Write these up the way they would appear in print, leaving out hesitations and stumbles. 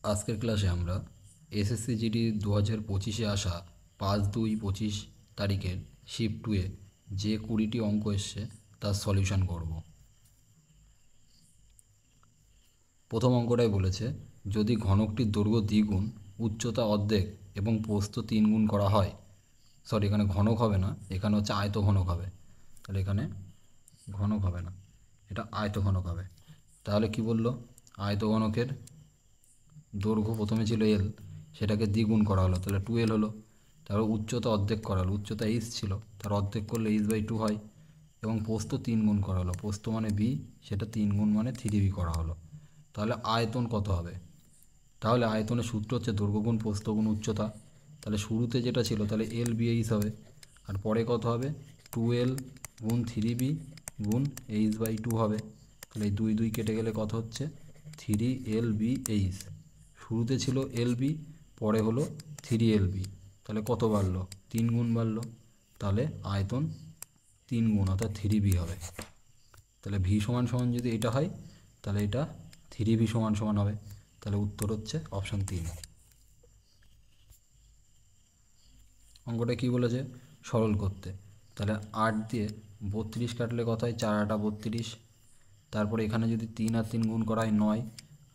আজকের ক্লাসে আমরা এসএসসি জিডি 2025-এ আসা 5/2/25 তারিখের শিফট 2-এ যে 20টি অঙ্ক এসছে তার সলিউশন করব। প্রথম অঙ্কটাই বলেছে, যদি ঘনকটির দৈর্ঘ্য দ্বিগুণ, উচ্চতা অর্ধেক এবং প্রস্থ 3 গুণ করা হয়, সরি এখানে ঘনক হবে না, এখানে হচ্ছে আয়তঘনক হবে। তাহলে এখানে ঘনক হবে না, এটা আয়তঘনক হবে। তাহলে কি বলল, আয়তঘনকের দৈর্ঘ্য প্রথমে ছিল এল, সেটাকে দ্বিগুণ করা হলো, তাহলে 2L হলো। তারপর উচ্চতা অর্ধেক করা হলো, উচ্চতা এইচ ছিল, তার অর্ধেক করলে h/2 হয়। এবং প্রস্থ 3 গুণ করা হলো, প্রস্থ মানে বি, সেটা 3 গুণ মানে 3b করা হলো। তাহলে আয়তন কত হবে? তাহলে আয়তনের সূত্র হচ্ছে দৈর্ঘ্য গুণ প্রস্থ গুণ উচ্চতা। তাহলে শুরুতে যেটা ছিল তাহলে LBH হবে, আর পরে কত হবে? 2L গুণ 3b গুণ h/2 হবে। তাহলে এই 2 2 কেটে গেলে কত হচ্ছে? 3LBH। শুরুতে ছিল LB, পরে হলো 3LB, তাহলে কত বাড়লো? 3 গুণ বাড়লো। তাহলে আয়তন 3 গুণ অর্থাৎ 3b হবে। তাহলে ভি সমান সমান যদি এটা হয়, তাহলে এটা 3b সমান সমান হবে। তাহলে উত্তর হচ্ছে অপশান 3। অঙ্কটা কী বলেছে? সরল করতে। তাহলে 8 দিয়ে 32 কাটলে কত হয়? 4 8 32। তারপরে এখানে যদি 3 আর 3 গুণ করা হয় 9,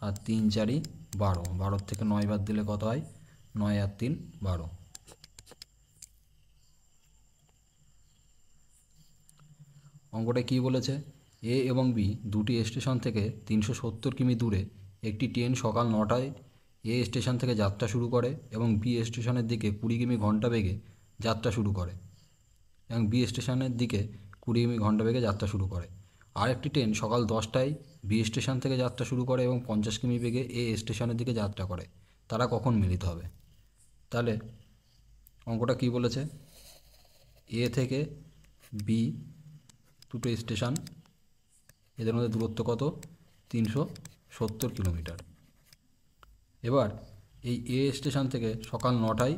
আর 3 4 12, 12 থেকে 9 বাদ দিলে কত হয়? 9 আর 3 12। অঙ্কটা কী বলেছে? এ এবং বি দুটি স্টেশন থেকে 370 কিমি দূরে একটি ট্রেন সকাল 9টায় এ স্টেশন থেকে যাত্রা শুরু করে এবং বি স্টেশনের দিকে 20 কিমি ঘন্টা বেগে যাত্রা শুরু করে এবং বি স্টেশনের দিকে 20 কিমি ঘন্টা বেগে যাত্রা শুরু করে। আরেকটি ট্রেন সকাল 10টায় বি স্টেশন থেকে যাত্রা শুরু করে এবং 50 কিমি বেগে এ স্টেশনের দিকে যাত্রা করে। তারা কখন মিলিত হবে? তাহলে অঙ্কটা কী বলেছে? এ থেকে বি দুটো স্টেশন, এদের মধ্যে দূরত্ব কত? 370 কিলোমিটার। এবার এই এ স্টেশন থেকে সকাল 9টায়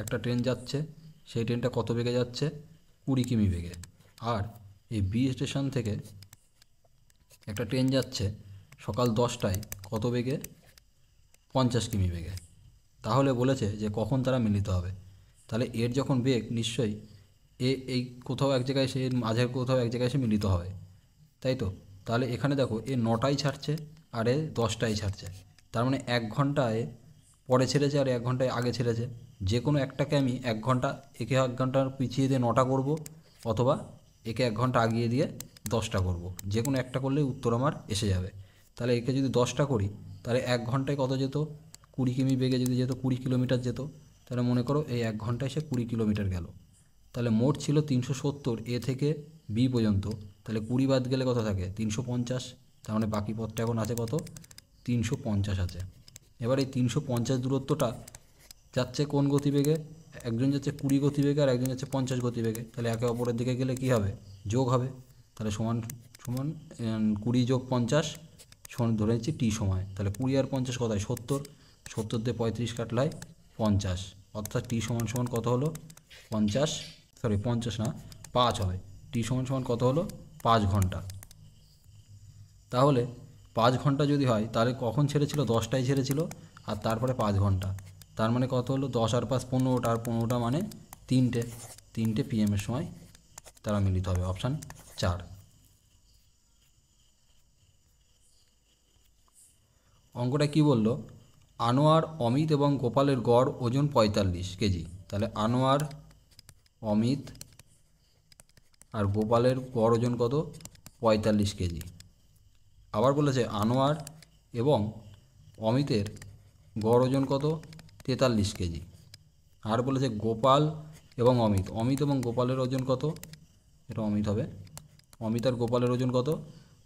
একটা ট্রেন যাচ্ছে, সেই ট্রেনটা কত বেগে যাচ্ছে? 20 কিমি বেগে। আর এই বি স্টেশন থেকে একটা ট্রেন যাচ্ছে সকাল 10টায় কত বেগে? 50 কিমি বেগে। তাহলে বলেছে যে কখন তারা মিলিত হবে। তাহলে এর যখন বেগ, নিশ্চয়ই এই কোথাও এক জায়গায় সে মাঝের কোথাও এক জায়গায় সে মিলিত হবে, তাই তো? তাহলে এখানে দেখো, এ 9টায় ছাড়ছে আর এ 10টায় ছাড়ছে, তার মানে 1 ঘন্টায় পরে ছেড়েছে আর 1 ঘন্টায় আগে ছেড়েছে। যে কোনো একটাকে আমি 1 ঘন্টা, একে 1 ঘন্টা পিছিয়ে দিয়ে 9টা করব, অথবা একে 1 ঘন্টা আগিয়ে দিয়ে 10টা করব। যে কোনো একটা করলেই উত্তর আমার এসে যাবে। তাহলে একে যদি 10টা করি, তাহলে 1 ঘন্টায় কত যেত? 20 কিমি বেগে যদি যেত, 20 কিলোমিটার যেত। তাহলে মনে করো এই 1 ঘন্টায় সে 20 কিলোমিটার গেল। তাহলে মোট ছিল 370 এ থেকে বি পর্যন্ত। তাহলে 20 বাদ গেলে কত থাকে? 350। তার মানে বাকি পথটা এখন আছে কত? 350 আছে। এবার এই 350 দূরত্বটা যাচ্ছে কোন গতিবেগে? একজন যাচ্ছে 20 গতিবেগে আর একজন যাচ্ছে 50 গতিবেগে। তাহলে একে অপরের দিকে গেলে কী হবে? যোগ হবে। তাহলে সমান সমান 20 যোগ 50 সমান, ধরে নিচ্ছি টি সময়। তাহলে 20 আর 50 কত হয়? 70। 70 দিয়ে 35 কাটলে হয় 50, অর্থাৎ টি সমান সমান কত হলো? 50, সরি 50 না, 5 হবে। টি সমান সমান কত হলো? 5 ঘন্টা। তাহলে 5 ঘন্টা যদি হয়, তাহলে কখন ছেড়েছিল? 10টায় ছেড়েছিল, আর তারপরে 5 ঘন্টা। তার মানে কত হলো? 10 আর 5 15টা, আর 15টা মানে 3টে PM-এর সময় তারা মিলিত হবে। অপশান 4। অঙ্কটা কি বলল? আনোয়ার, অমিত এবং গোপালের গড় ওজন 45 কেজি। তাহলে আনোয়ার, অমিত আর গোপালের গড় ওজন কত? 45 কেজি। আবার বলেছে আনোয়ার এবং অমিতের গড় ওজন কত? 43 কেজি। আর বলেছে গোপাল এবং অমিত এবং গোপালের ওজন কত? এটা অমিত হবে। অমিত আর গোপালের ওজন কত?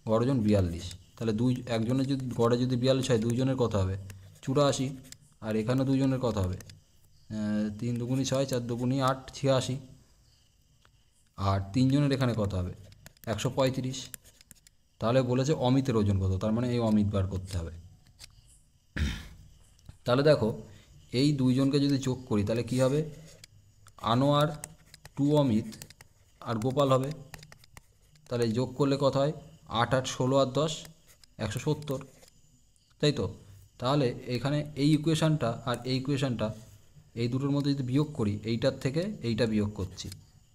গড় ওজন 42। তাহলে একজনের যদি গড়ে যদি 42 হয়, দুইজনের কত হবে? 84। আর এখানে দুইজনের কত হবে? 3 দুগুণি 6, 4 দুগুণি 8, 86। আর তিনজনের এখানে কত হবে? 135। তাহলে বলেছে অমিতের ওজন কত, তার মানে এই অমিত বার করতে হবে। তাহলে দেখো, এই দুইজনকে যদি যোগ করি তাহলে কি হবে? আনোয়ার 2 অমিত আর গোপাল হবে। তাহলে যোগ করলে কত হয়? 8 8 16 আর 10 170, তাই তো? তাহলে এখানে এই ইকুয়েশানটা আর এই ইকুয়েশানটা এই দুটোর মধ্যে যদি বিয়োগ করি, এইটার থেকে এইটা বিয়োগ করছি,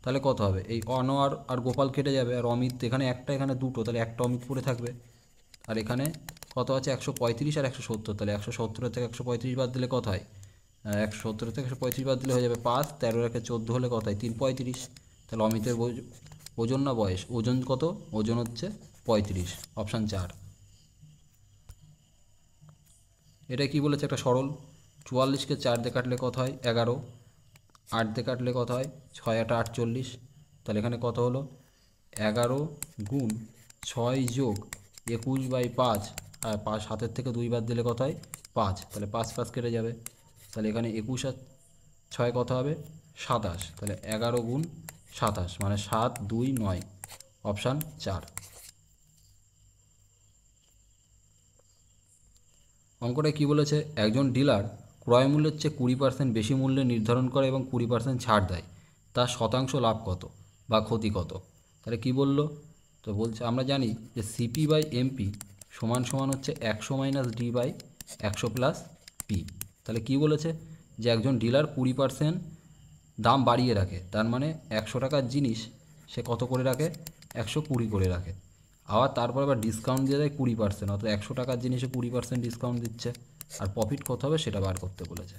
তাহলে কত হবে? এই অনোয়ার আর গোপাল কেটে যাবে, আর অমিত এখানে একটা এখানে দুটো, তাহলে একটা অমিত পড়ে থাকবে। আর এখানে কত আছে? 135 আর 170, তাহলে 170 থেকে 135 বাদ দিলে কত হয়? 170 থেকে 135 বাদ দিলে হয়ে যাবে 5, 13 রেখে 14 হলে কত হয়? 335। তাহলে অমিতের ওজন না বয়স? ওজন কত? ওজন হচ্ছে 35, অপশান 4। এটা কি বলেছে? একটা সরল। 44কে 4 দিয়ে কাটলে কত হয়? 11। 8 দিয়ে কাটলে কত হয়? 6 8 48। তাহলে এখানে কত হলো? 11 গুণ 6 যোগ 21/5, আর 5 7 থেকে 2 বাদ দিলে কত হয়? 5। তাহলে 5 5 কেটে যাবে। তাহলে এখানে 21 আর 6 কত হবে? 27। তাহলে 11 গুণ 27 মানে 7 2 9, অপশান 4। অঙ্কটা কী বলেছে? একজন ডিলার ক্রয় মূল্যের চেয়ে 20% বেশি মূল্যে নির্ধারণ করে এবং 20% ছাড় দেয়, তার শতাংশ লাভ কত বা ক্ষতি কত? তাহলে কি বললো? তো বলছে, আমরা জানি যে সিপি বাই এমপি সমান সমান হচ্ছে 100 minus D by 100 plus P. তাহলে কি বলেছে? যে একজন ডিলার 20% দাম বাড়িয়ে রাখে, তার মানে 100 টাকার জিনিস সে কত করে রাখে? 120 করে রাখে। আবার তারপর আবার ডিসকাউন্ট দিয়ে দেয় 20%, অর্থাৎ 100 টাকার জিনিসে 20% ডিসকাউন্ট দিচ্ছে। আর প্রফিট কত হবে সেটা বার করতে বলেছে।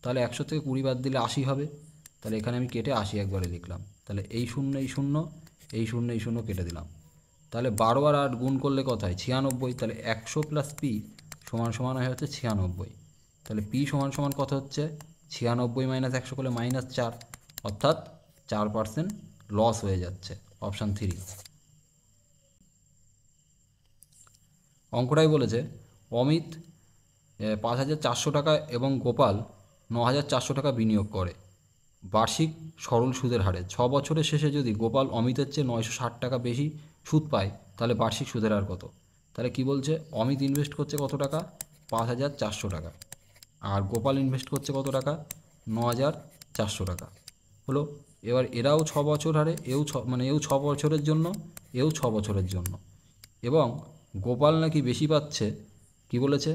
তাহলে 100 থেকে 20 বাদ দিলে 80 হবে। তাহলে এখানে আমি কেটে 80 একবারে লিখলাম। তাহলে এই শূন্য এই শূন্য, এই শূন্য এই শূন্য কেটে দিলাম। তাহলে 12 আর 8 গুণ করলে কত হয়? 96। তাহলে 100 প্লাস পি সমান সমান হয় হচ্ছে 96। তাহলে পি সমান সমান কত হচ্ছে? 96 মাইনাস 100 করলে -4, অর্থাৎ 4% লস হয়ে যাচ্ছে, অপশান 3। অঙ্কটাই বলেছে অমিত 5,400 টাকা এবং গোপাল 9,400 টাকা বিনিয়োগ করে বার্ষিক সরল সুদের হারে। 6 বছরের শেষে যদি গোপাল অমিতের চেয়ে 960 টাকা বেশি সুদ পায়, তাহলে বার্ষিক সুদের হার কত? তাহলে কি বলছে? অমিত ইনভেস্ট করছে কত টাকা? 5,400 টাকা। আর গোপাল ইনভেস্ট করছে কত টাকা? 9,400 টাকা। হলো। এবার এরাও 6 বছর হারে, এও 6 বছরের জন্য, এও 6 বছরের জন্য। এবং গোপাল নাকি বেশি পাচ্ছে। কি বলেছে?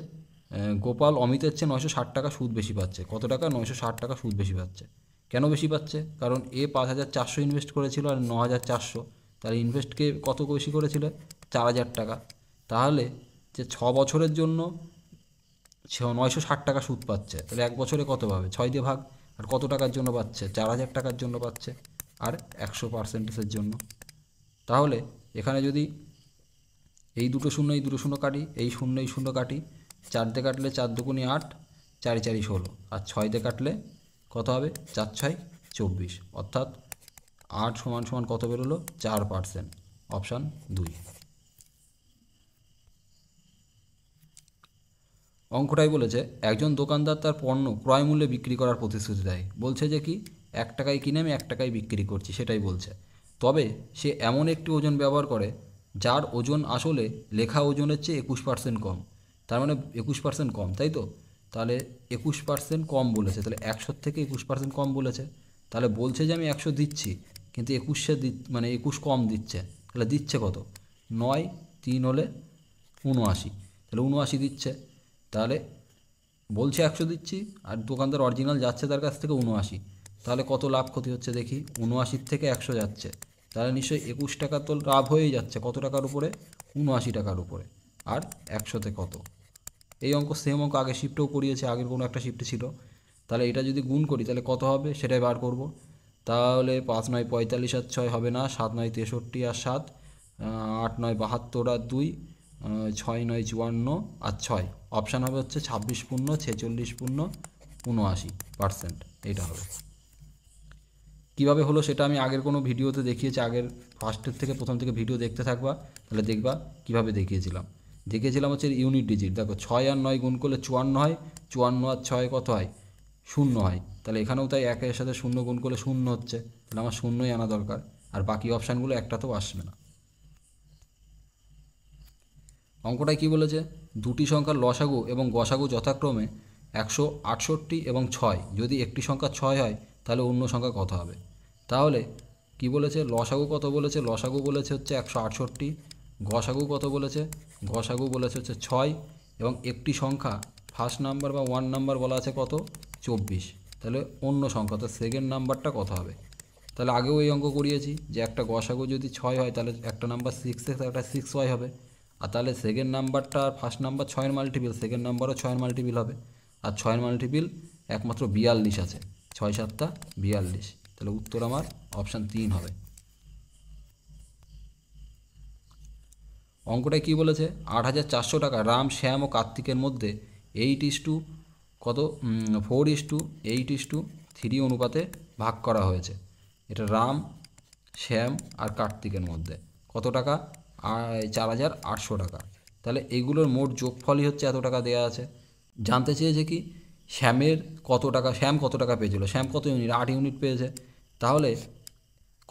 গোপাল অমিতের চেয়ে 960 টাকা সুদ বেশি পাচ্ছে। কত টাকা? 960 টাকা সুদ বেশি পাচ্ছে। কেন বেশি পাচ্ছে? কারণ এ 5,400 ইনভেস্ট করেছিল আর 9,400, তাহলে ইনভেস্টকে কত বেশি করেছিল? 4,000 টাকা। তাহলে যে 6 বছরের জন্য 960 টাকা সুদ পাচ্ছে, তাহলে 1 বছরে কত পাবে? 6 দিয়ে ভাগ। আর কত টাকার জন্য পাচ্ছে? 4,000 টাকার জন্য পাচ্ছে, আর 100%-এর জন্য। তাহলে এখানে যদি এই দুটো শূন্য এই দুটো শূন্য কাটি, এই শূন্য এই শূন্য কাটি, 4 দিয়ে কাটলে 4 দুগুণে 8, 4 4 16, আর 6 দিয়ে কাটলে কত হবে? 4 6 24, অর্থাৎ 8 সমান সমান কত বেরোলো? 4%, অপশান 2। অঙ্কটাই বলেছে একজন দোকানদার তার পণ্য ক্রয় মূল্যে বিক্রি করার প্রতিশ্রুতি দেয়। বলছে যে কি 1 টাকায় কিনে আমি 1 টাকায় বিক্রি করছি, সেটাই বলছে। তবে সে এমন একটি ওজন ব্যবহার করে যার ওজন আসলে লেখা ওজনের চেয়ে 21% কম। তার মানে 21% কম, তাই তো? তাহলে 21% কম বলেছে, তাহলে 100 থেকে 21% কম বলেছে। তাহলে বলছে যে আমি 100 দিচ্ছি, কিন্তু 21 কম দিচ্ছে। তাহলে দিচ্ছে কত? 9 3 হলে 79, তাহলে 79 দিচ্ছে। তাহলে বলছে 100 দিচ্ছি, আর দোকানদার অরিজিনাল যাচ্ছে তার কাছ থেকে 79। তাহলে কত লাভ ক্ষতি হচ্ছে দেখি? 79 থেকে 100 যাচ্ছে, তাহলে নিশ্চয়ই 21 টাকা তো লাভ হয়েই যাচ্ছে। কত টাকার উপরে? 79 টাকার উপরে। আর 100তে কত? এই অঙ্ক সেম অঙ্ক আগে শিফটেও করিয়েছে, আগের কোনো একটা শিফটে ছিল। তাহলে এটা যদি গুণ করি তাহলে কত হবে সেটাই বার করব। তাহলে 5 9 45 আর 6 হবে না, 7 9 63 আর 7, 8 9 72 আর 2, 6 9 54 আর 6, অপশান হবে হচ্ছে 26 পূর্ণ 46 পূর্ণ 79%, এইটা হবে। কীভাবে হলো সেটা আমি আগের কোনো ভিডিওতে দেখিয়েছি, আগের ফার্স্টের থেকে প্রথম থেকে ভিডিও দেখতে থাকবা, তাহলে দেখবা কীভাবে দেখিয়েছিলাম হচ্ছে ইউনিট ডিজিট। দেখো 6 আর 9 গুণ করলে 54 হয়, 54 আর 6 কত হয়? 0 হয়। তাহলে এখানেও তাই 1 সাথে 0 গুণ করলে 0 হচ্ছে, তাহলে আমার 0ই আনা দরকার, আর বাকি অপশানগুলো একটাতেও আসবে না। অঙ্কটায় কী বলেছে? দুটি সংখ্যার লসাগু এবং গসাগু যথাক্রমে 168 এবং 6। যদি একটি সংখ্যা 6 হয় তাহলে অন্য সংখ্যা কত হবে? তাহলে কি বলেছে? লসাগু কত বলেছে? লসাগু বলেছে হচ্ছে 168। গসাগু কত বলেছে? গসাগু বলেছে হচ্ছে 6। এবং একটি সংখ্যা ফার্স্ট নাম্বার বা 1 নাম্বার বলা আছে কত 24, তাহলে অন্য সংখ্যা, তো সেকেন্ড নাম্বারটা কত হবে? তাহলে আগেও এই অঙ্ক করিয়েছি যে একটা গসাগু যদি 6 হয় তাহলে একটা নাম্বার 6x একটা 6y হবে, আর তাহলে সেকেন্ড নাম্বারটা ফার্স্ট নাম্বার 6-এর মাল্টিপিল, সেকেন্ড নাম্বারও 6-এর মাল্টিপিল হবে, আর 6-এর মাল্টিপিল একমাত্র 42 আছে, 6 7 42, তাহলে উত্তর আমার অপশান 3 হবে। অঙ্কটায় কী বলেছে? 8,400 টাকা রাম, শ্যাম ও কার্তিকের মধ্যে 8:, কত 4:8:3 অনুপাতে ভাগ করা হয়েছে। এটা রাম, শ্যাম আর কার্তিকের মধ্যে কত টাকা? 4,800 টাকা। তাহলে এইগুলোর মোট যোগফলই হচ্ছে এত টাকা দেওয়া আছে। জানতে চেয়েছে কি শ্যামের কত টাকা, শ্যাম কত টাকা পেয়েছিল, শ্যাম কত ইউনিট, 8 ইউনিট পেয়েছে। তাহলে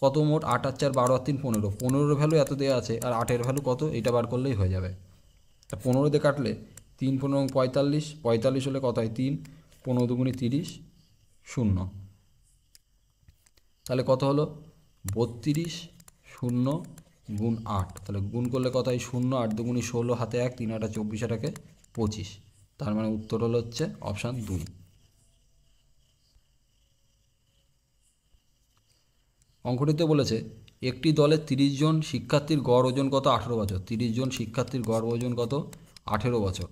কত মোট 8 আর 4 12 আর 3 15, 15-এর ভ্যালু এত দেওয়া আছে আর 8-এর ভ্যালু কত এটা বার করলেই হয়ে যাবে। তা 15 দিয়ে কাটলে 3 15 45, 45 হলে কত হয় 3, 15 দুগুণি 30, 0, তাহলে কত হলো 32, 0 গুণ 8, তাহলে গুণ করলে কত হয় 0, 8 দুগুণি 16, হাতে 1, 3 8 24, 8 25, তার মানে উত্তর হলো হচ্ছে অপশান 2। অঙ্কটিতে বলেছে একটি দলের 30 জন শিক্ষার্থীর গড় ওজন কত 18 বছর, 30 জন শিক্ষার্থীর গড় ওজন কত 18 বছর।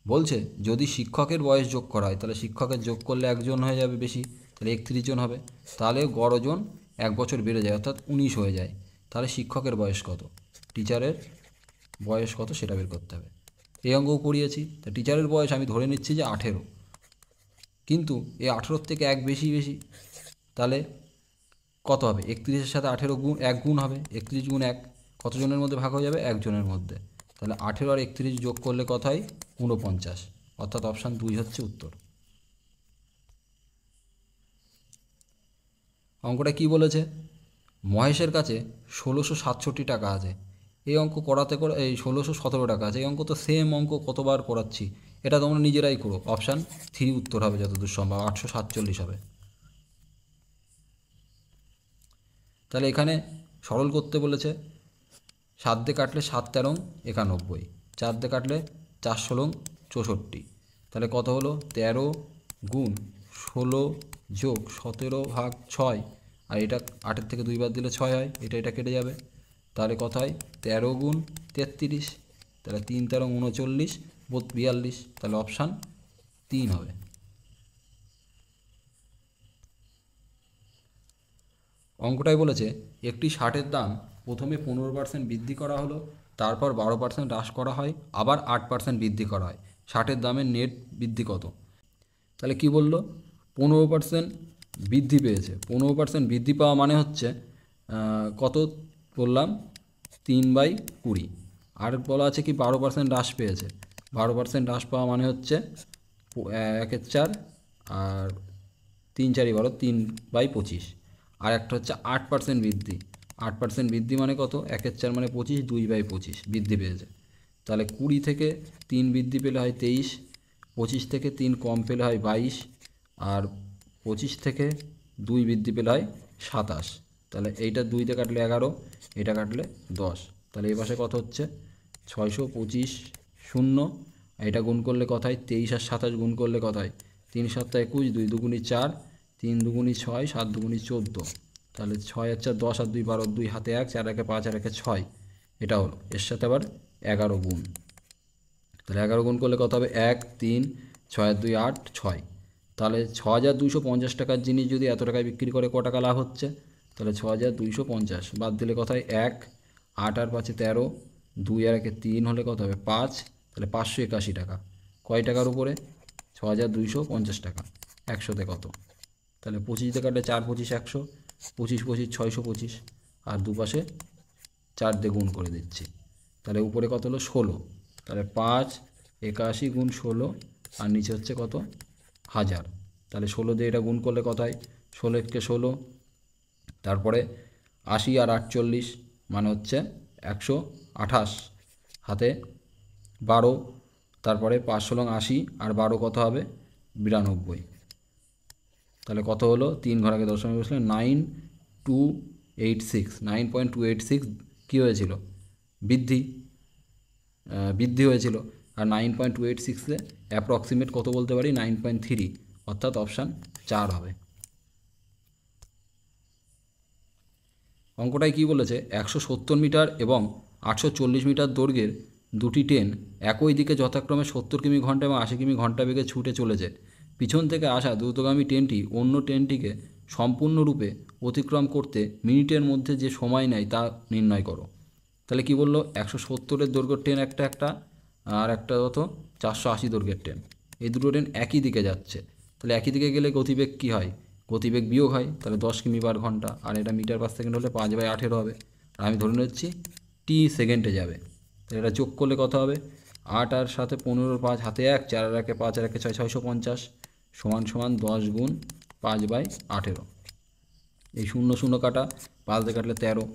বলছে যদি শিক্ষকের বয়স যোগ করা হয় তাহলে শিক্ষকের যোগ করলে একজন হয়ে যাবে বেশি, তাহলে 31 জন হবে, তাহলে গড় ওজন 1 বছর বেড়ে যায় অর্থাৎ 19 হয়ে যায়। তাহলে শিক্ষকের বয়স কত, টিচারের বয়স কত সেটা বের করতে হবে। এই অঙ্কও করিয়েছি, তা টিচারের বয়স আমি ধরে নিচ্ছি যে 18, কিন্তু এই 18 থেকে 1 বেশি, তাহলে কত হবে 31-এর সাথে 18 গুণ 1 গুণ হবে, 31 গুণ 1 কতজনের মধ্যে ভাগ হয়ে যাবে 1 জনের মধ্যে, তাহলে 18 আর 31 যোগ করলে কত হয় 49, অর্থাৎ অপশান 2 হচ্ছে উত্তর। অঙ্কটা কি বলেছে? মহেশের কাছে 1667 টাকা আছে, এই অঙ্ক করাতে এই 1617 টাকা আছে, এই অঙ্ক তো সেম অঙ্ক কতবার করাচ্ছি, এটা তোমরা নিজেরাই করো, অপশান 3 উত্তর হবে যতদূর সম্ভব, 847 হবে। তাহলে এখানে সরল করতে বলেছে, 7 দিয়ে কাটলে 7 13 91, 4 দিয়ে কাটলে 4 16 64, তাহলে কত হলো 13 গুণ 16 যোগ 17 ভাগ 6, আর এটা 8-এর থেকে 2 বার দিলে 6 হয়, এটা কেটে যাবে, তাহলে কত হয় 13 গুণ 33, তাহলে 3 13 39 42, তাহলে অপশান 3 হবে। অঙ্কটাই বলেছে একটি শার্টের দাম প্রথমে 15% বৃদ্ধি করা হলো, তারপর 12% হ্রাস করা হয়, আবার 8% বৃদ্ধি করা হয়, শার্টের দামের নেট বৃদ্ধি কত? তাহলে কি বলল 15% বৃদ্ধি পেয়েছে, 15% বৃদ্ধি পাওয়া মানে হচ্ছে কত বললাম 3/20, আর বলা আছে কি 12% হ্রাস পেয়েছে, 12% হ্রাস পাওয়া মানে হচ্ছে 1/4, আর 3 4 12, 3/25, আর একটা হচ্ছে 8% বৃদ্ধি, 8% বৃদ্ধি মানে কত 1/4 মানে 25, 2/25 বৃদ্ধি পেয়েছে, তাহলে 20 থেকে 3 বৃদ্ধি পেলে হয় 23, 25 থেকে 3 কম পেলে হয় 22, আর 25 থেকে 2 বৃদ্ধি পেলে হয় 27, তাহলে এইটা 2 দিয়ে কাটলে 11, এটা কাটলে 10, তাহলে এই পাশে কত হচ্ছে 625, 0, এটা গুণ করলে কত হয় 23 আর 27 গুণ করলে কত হয় 3 7 21, 2 দুগুণি 4, 3 দুগুণি 6, 7 দুগুণি 14, তাহলে 6 আর 4 10, আর 2 12, 2 হাতে 1, 4 1 5, আর 1 6, এটা হলো, এর সাথে আবার 11 গুণ, তাহলে 11 গুণ করলে কত হবে 1 3 6 আর 2 8 6, তাহলে 6,250 টাকার জিনিস যদি এত টাকায় বিক্রি করে ক টাকা লাভ হচ্ছে, তাহলে 6,250 বাদ দিলে কত হয় 1, 8 আর 5 13, 2 আর 1 3 হলে কত হবে 5, তাহলে 581 টাকা, কয় টাকার উপরে 6,250 টাকা, 100তে কত, তাহলে 25 দিয়ে কাটলে 4 25 100, 25 25 625, আর দুপাশে 4 দিয়ে গুণ করে দিচ্ছি, তাহলে উপরে কত হলো 16, তাহলে 581 গুণ 16, আর নিচে হচ্ছে কত 1000, তাহলে 16 দিয়ে এটা গুণ করলে কত হয় 16 কে 16, তারপরে 80 আর 48 মানে হচ্ছে 128, হাতে 12, তারপরে 5 16 80, আর 12 কত হবে 92, তাহলে কত হলো 3 ঘর আগে দশমিক বসলে 9.286, 9.286 কী হয়েছিল বৃদ্ধি হয়েছিল, আর 9.286-এ অ্যাপ্রক্সিমেট কত বলতে পারি 9.3, অর্থাৎ অপশান 4 হবে। অঙ্কটায় কি বলেছে, 170 মিটার এবং 840 মিটার দৈর্ঘ্যের দুটি ট্রেন একই দিকে যথাক্রমে 70 কিমি ঘন্টা এবং 80 কিমি ঘন্টা বেগে ছুটে চলেছে। পিছন থেকে আসা দ্রুতগামী ট্রেনটি অন্য ট্রেনটিকে সম্পূর্ণরূপে অতিক্রম করতে মিনিটের মধ্যে যে সময় নেয় তা নির্ণয় করো। তাহলে কি বললো, 170-এর দৈর্ঘ্যের ট্রেন একটা আর একটা কত 480 দৈর্ঘ্যের ট্রেন, এই দুটো ট্রেন একই দিকে যাচ্ছে। তাহলে একই দিকে গেলে গতিবেগ কী হয়, গতিবেগ বিয়োগ হয়, তাহলে 10 কিমি পার ঘন্টা, আর এটা মিটার পার সেকেন্ড হলে 5/18 হবে। আর আমি ধরে নিচ্ছি টি সেকেন্ডে যাবে, তাহলে এটা যোগ করলে কত হবে, 8 আর সাথে 15, 5 হাতে 1, 4 আর 1 5 আর 1 6, 650 সমান সমান 10 গুণ 5/18। এই 0 0 কাটা, 5 দিয়ে কাটলে 13,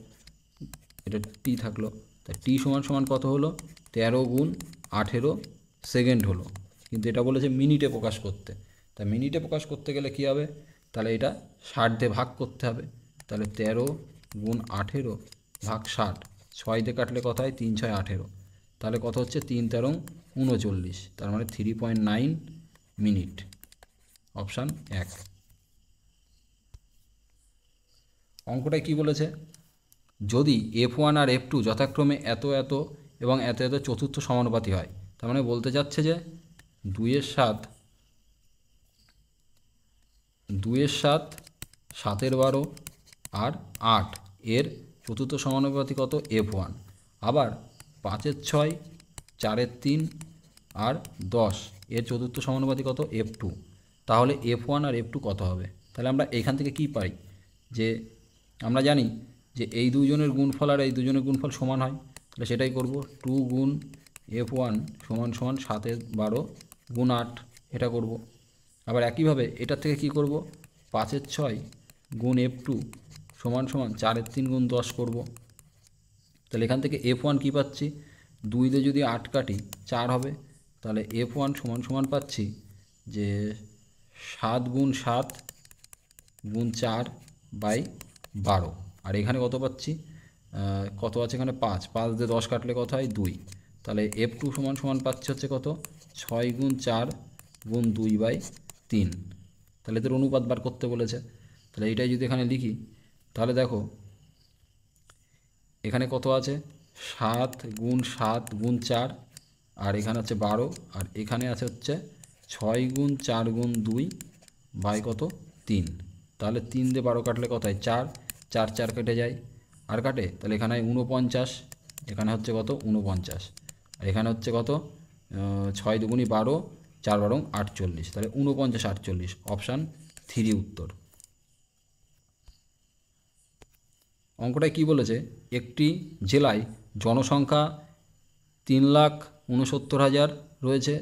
এটা টি থাকলো। তা টি সমান সমান কত হলো, 13 গুণ 18 সেকেন্ড হলো। কিন্তু এটা বলেছে মিনিটে প্রকাশ করতে, তা মিনিটে প্রকাশ করতে গেলে কী হবে, তাহলে এটা 60 দিয়ে ভাগ করতে হবে। তাহলে 13 গুণ 18 ভাগ 60, 6 দিয়ে কাটলে কত হয়, 3 6 18, তাহলে কত হচ্ছে 3 13 39, তার মানে 3.9 মিনিট, অপশান 1। অঙ্কটায় কি বলেছে, যদি F1 আর F2 যথাক্রমে এত এত এবং এত এত চতুর্থ সমানুপাতি হয়, তার মানে বলতে যাচ্ছে যে 2-এর 7, 2-এর 7, 7-এর 12 আর 8 এর চতুর্থ সমানুপাতি কত, F1। আবার 5-এর 6, 4-এর 3 আর 10 এর চতুর্থ সমানুপাতি কত, F2। তাহলে F1 আর F2 কত হবে। তাহলে আমরা এখান থেকে কি পাই, যে আমরা জানি যে এই দুজনের গুণফল আর এই দুজনের গুণফল সমান হয়, তাহলে সেটাই করব। 2 গুণ F1 সমান সমান 7-এর 12 গুণ 8, এটা করব। আবার একইভাবে এটার থেকে কি করব, 5-এর 6 গুণ F2 সমান সমান 4-এর 3 গুণ 10 করব। তাহলে এখান থেকে F1 কী পাচ্ছি, 2 দিয়ে যদি 8 কাটি 4 হবে, তাহলে F1 সমান সমান পাচ্ছি যে 7 গুণ 7 গুণ 4/12। আর এখানে কত পাচ্ছি, কত আছে এখানে 5, 5 দিয়ে 10 কাটলে কত হয় 2, তাহলে F2 সমান সমান পাচ্ছি হচ্ছে কত, 6 গুণ 4 গুণ 2/3। তাহলে এদের অনুপাত বার করতে বলেছে। তাহলে এইটাই যদি এখানে লিখি, তাহলে দেখো এখানে কত আছে, 7 গুণ 7 গুণ 4, আর এখানে হচ্ছে 12, আর এখানে আছে হচ্ছে 6 গুণ 4 গুণ 2/3। তাহলে 3 দিয়ে 12 কাটলে কত হয় 4, 4 4 কেটে যায়, আর কাটে, তাহলে এখানে 49, এখানে হচ্ছে কত 49, আর এখানে হচ্ছে কত 6 দুগুণি 12, 4 12 48, তাহলে 49 48, অপশান 3 উত্তর। অঙ্কটায় কি বলেছে, একটি জেলায় জনসংখ্যা 3,69,000 রয়েছে,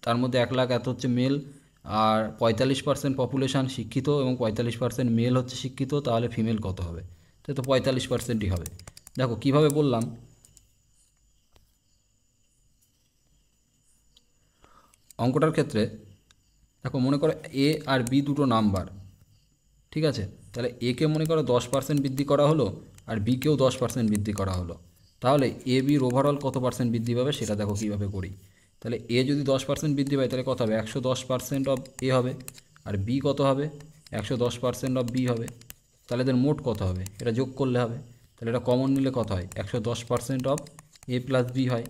তার মধ্যে 1 লাখ এত হচ্ছে মেল, আর 45% পপুলেশান শিক্ষিত এবং 45% মেল হচ্ছে শিক্ষিত, তাহলে ফিমেল কত হবে, তাই তো 45%ই হবে। দেখো কিভাবে বললাম, অঙ্কটার ক্ষেত্রে দেখো মনে করো এ আর বি দুটো নাম্বার, ঠিক আছে, তাহলে একে মনে করো 10% বৃদ্ধি করা হলো আর বিকেও 10% বৃদ্ধি করা হলো, তাহলে এ বির ওভারঅল কত পার্সেন্ট বৃদ্ধি পাবে সেটা দেখো কীভাবে করি। তাহলে এ যদি 10% বৃদ্ধি পায় তাহলে কত হবে, 110% অফ এ হবে, আর বি কত হবে, 110% অফ বি হবে। তাহলে এদের মোট কত হবে, এটা যোগ করলে হবে। তাহলে এটা কমন নিলে কত হয়, 110% অফ এ প্লাস বি হয়।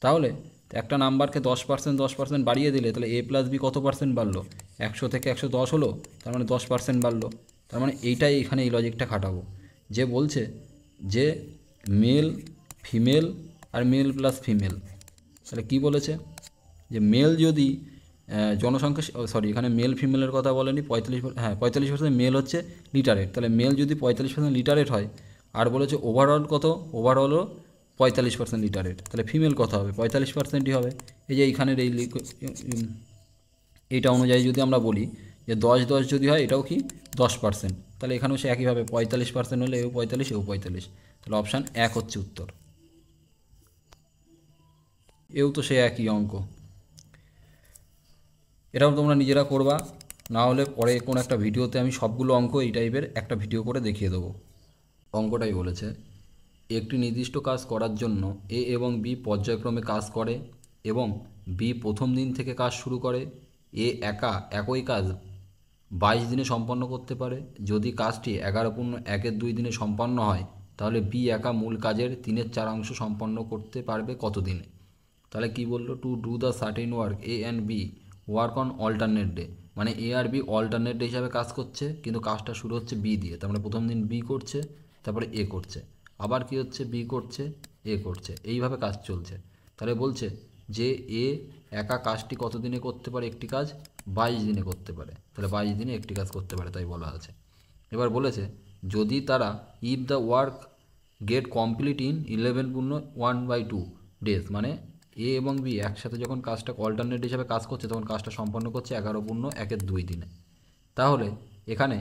তাহলে একটা নাম্বারকে 10% 10% বাড়িয়ে দিলে তাহলে এ প্লাস বি কত পার্সেন্ট বাড়লো, 100 থেকে 110 হলো, তার মানে 10% বাড়লো। তার মানে এইটাই এখানে এই লজিকটা খাটাবো, যে বলছে যে মেল ফিমেল আর মেল প্লাস ফিমেল, তাহলে কি বলেছে যে মেল যদি জনসংখ্যা, সরি এখানে মেল ফিমেলের কথা বলেনি, 45% মেল হচ্ছে লিটারেট, তাহলে মেল যদি 45% লিটারেট হয়, আর বলেছে ওভারঅল কত, ওভারঅলও 45% লিটারেট, তাহলে ফিমেল কত হবে, 45%ই হবে। এই যে এইখানের এইটা অনুযায়ী যদি আমরা বলি যে 10-10 যদি হয় এটাও কি 10%, তাহলে এখানেও সে একইভাবে 45% হলে এও 45 এও 45, তাহলে অপশান 1 হচ্ছে উত্তর। এও তো সে একই অঙ্ক, এটাও তোমরা নিজেরা করবা, না হলে পরে কোনো একটা ভিডিওতে আমি সবগুলো অঙ্ক এই টাইপের একটা ভিডিও করে দেখিয়ে দেবো। অঙ্কটাই বলেছে একটি নির্দিষ্ট কাজ করার জন্য এ এবং বি পর্যায়ক্রমে কাজ করে এবং বি প্রথম দিন থেকে কাজ শুরু করে, এ একা একই কাজ 22 দিনে সম্পন্ন করতে পারে। যদি কাজটি 11.1/2 দিনে সম্পন্ন হয় তাহলে বি একা মূল কাজের 3/4 সম্পন্ন করতে পারবে কত দিনে? তাহলে কি বললো, to do the certain work A and B work on alternate day, মানে এ আর বি অল্টারনেট ডে হিসাবে কাজ করছে, কিন্তু কাজটা শুরু হচ্ছে বি দিয়ে। তার মানে প্রথম দিন বি করছে, তারপরে এ করছে, আবার কি হচ্ছে, বি করছে, এ করছে, এইভাবে কাজ চলছে। তাহলে বলছে যে এ একা কাজটি কত দিনে করতে পারে, একটি কাজ 22 দিনে করতে পারে। তাহলে 22 দিনে একটি কাজ করতে পারে, তাই বলা আছে। এবার বলেছে যদি তারা if the work get complete in 11.1/2 days, মানে এ এবং বি একসাথে যখন কাজটা অল্টারনেট হিসাবে কাজ করছে তখন কাজটা সম্পন্ন করছে 11.1/2 দিনে। তাহলে এখানে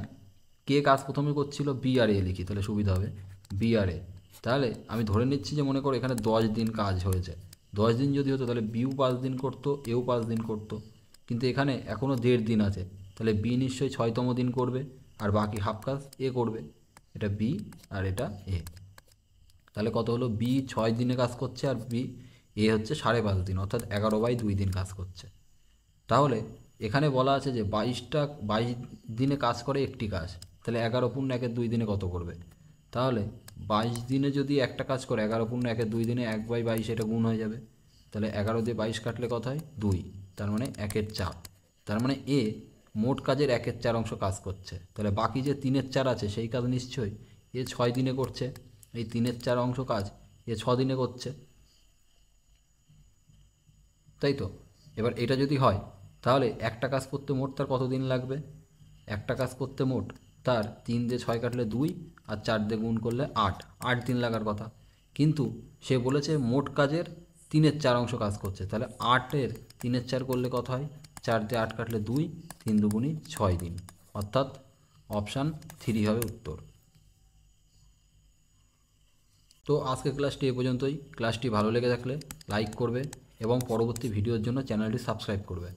কে কাজ প্রথমে করছিল, বি আর এ লিখি তাহলে সুবিধা হবে, বি আর এ। তাহলে আমি ধরে নিচ্ছি যে মনে করো এখানে 10 দিন কাজ হয়েছে। 10 দিন যদি হতো তাহলে বিও 5 দিন করতো, এও 5 দিন করতো, কিন্তু এখানে এখনও 1.5 দিন আছে, তাহলে বি নিশ্চয়ই 6তম দিন করবে আর বাকি হাফ কাজ এ করবে। এটা বি আর এটা এ। তাহলে কত হলো, বি 6 দিনে কাজ করছে আর বি এ হচ্ছে 5.5 দিন, অর্থাৎ 11/2 দিন কাজ করছে। তাহলে এখানে বলা আছে যে 22 দিনে কাজ করে একটি কাজ, তাহলে 11.1/2 দিনে কত করবে? তাহলে 22 দিনে যদি একটা কাজ করে 11.1/2 দিনে 1/22 এটা গুণ হয়ে যাবে, তাহলে 11 দিয়ে 22 কাটলে কত হয়, 2, তার মানে 1/4। তার মানে এ মোট কাজের 1/4 কাজ করছে। তাহলে বাকি যে 3/4 আছে সেই কাজ নিশ্চয়ই এ 6 দিনে করছে, এই 3/4 কাজ এ 6 দিনে করছে, তাই তো। এবার এটা যদি হয় তাহলে একটা কাজ করতে মোট তার কত দিন লাগবে, একটা কাজ করতে মোট তার 3 দিয়ে 6 কাটলে 2 আর 4 দিয়ে গুণ করলে 8 দিন লাগার কথা, কিন্তু সে বলেছে মোট কাজের 3/4 কাজ করছে। তাহলে 8-এর 3/4 করলে কত হয়, 4 দিয়ে 8 কাটলে 2, 3 দুগুণি 6 দিন, অর্থাৎ অপশান 3 হবে উত্তর। তো আজকের ক্লাসটি এ পর্যন্তই। ক্লাসটি ভালো লেগে থাকলে লাইক করবে এবং পরবর্তী ভিডিওর জন্য চ্যানেলটি সাবস্ক্রাইব করবে।